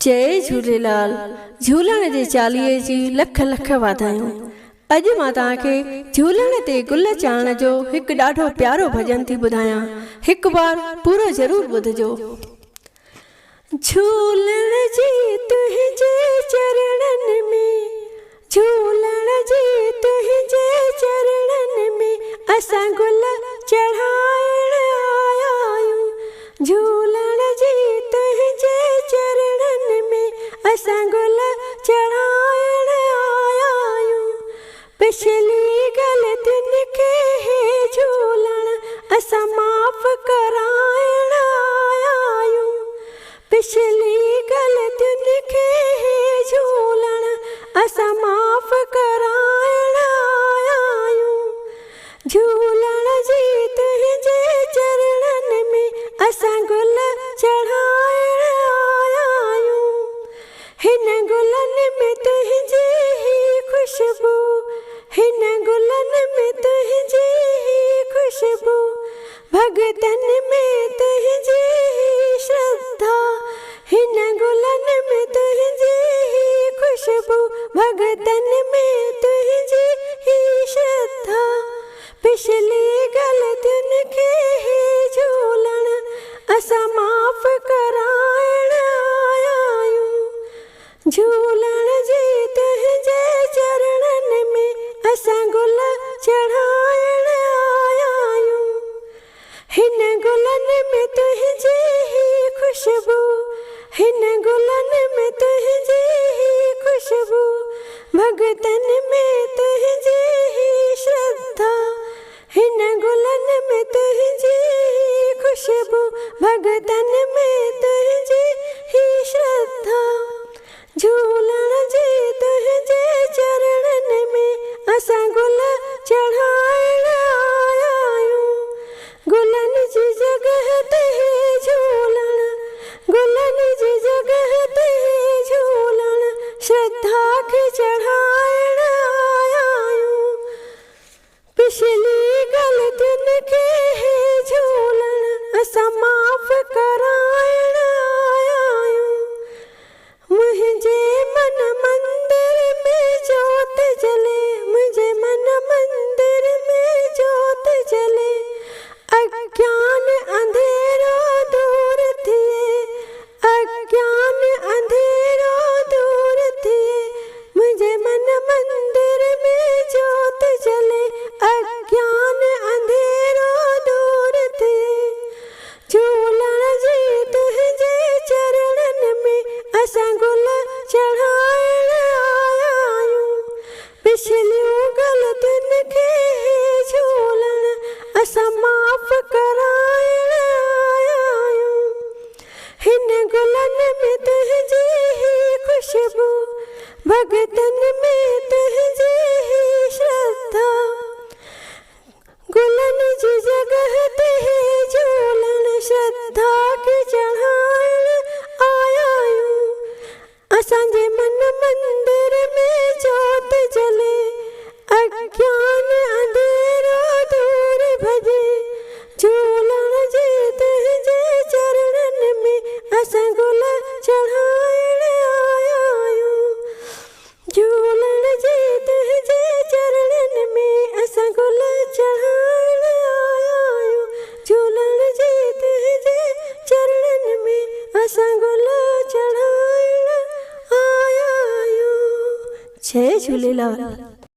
जय झूलेलाल। झूलण जे चालीहे जी लख लख वाधायूं। अॼु मां तव्हांखे झूलण ते गुल चाढ़ण जो हिकु ॾाढो प्यारो भॼन थी ॿुधायां। हिकु बार पूरो ज़रूर ॿुधजो। झूलण जी तुंहिंजे चरणनि में, झूलण जी तुंहिंजे चरणनि में असां गुल चढ़ाइण आया आहियूं। झूलण जी तुंहिंजे चरणनि में असां गुल चढ़ाइण आया आहियूं। पिछली ग़लतियुनि खे हे झूलण असां माफ़ कराइण आया आहियूं। पिछली ग़लतियुनि खे हे झूलण असां माफ़ कराइण आया आहियूं। झूलण जी तुंहिंजे चरणनि में असां गुल चढ़ाइण आया आहियूं। हिन गुलनि में तुंहिंजी ही ख़ुशबू, हिन गुलनि में तुंहिंजी ही ख़ुशबू, भॻतनि में तुंहिंजी ही श्रद्धा। हिन गुलनि में तुंहिंजी ही ख़ुशबू, भॻतनि में तुंहिंजी ही श्रद्धा। पिछली ग़लतियुनि खे हे झूलण असां माफ़ कराइण आया आहियूं। झूलण जी तुंहिंजे चरणनि में असां गुल चढ़ाइण आया आहियूं। हिन गुलनि में तुंहिंजी ही ख़ुशबू, हिन गुलनि में तुंहिंजी ही ख़ुशबू, भॻतनि में तुंहिंजी ही श्रद्धा। हिन गुलनि में तुंहिंजी ही ख़ुशबू, भॻतनि में तुंहिंजी ही श्रद्धा। झूलण जी तुंहिंजे चरणनि में असां गुल चढ़ाइण आया आहियूं। गुलनि जी जॻह ते झूलण, गुलनि जी जॻह ते झूलण श्रद्धा खे चढ़ाइण आया आहियूं। पिछली ग़लतियुनि खे हे झूलण असां माफ़ कराइण आया आहियूं। मुंहिंजे मन मंदिर में जोत जले, मुंहिंजे मन मंदिर में जोत जले, अज्ञान अंधेरो दूर थिए, अज्ञान अंधेरो दूर थिए। मुंहिंजे मन मंदिर में जोत जले, अज्ञान अंधेरो दूर थिए। झूलण जी तुंहिंजे चरणनि में असां गुल चढ़ाइण आया आहियूं। पिछलियूं ग़लतियुनि खे हे झूलण असां माफ़ कराइण आया आहियूं। हिन गुलनि में तुंहिंजी ही ख़ुशबू, भॻतनि में तुंहिंजी ही श्रद्धा। गुलनि जी जॻह ते झूलण श्रद्धा खे चढ़ाइण आया आहियूं। असांजे मन मंदिर में जोत जले, अज्ञान अंधेरो दूर भॼे। झूलण जी तुंहिंजे चरणनि में असां गुल चढ़ाइण आया आहियूं। झूलण जी तुंहिंजे चरणनि में असां गुल चढ़ाइण आया आहियूं। झूलण जी तुंहिंजे चरणनि में असां गुल चढ़ाइण आया आहियूं। जय झूलेलाल।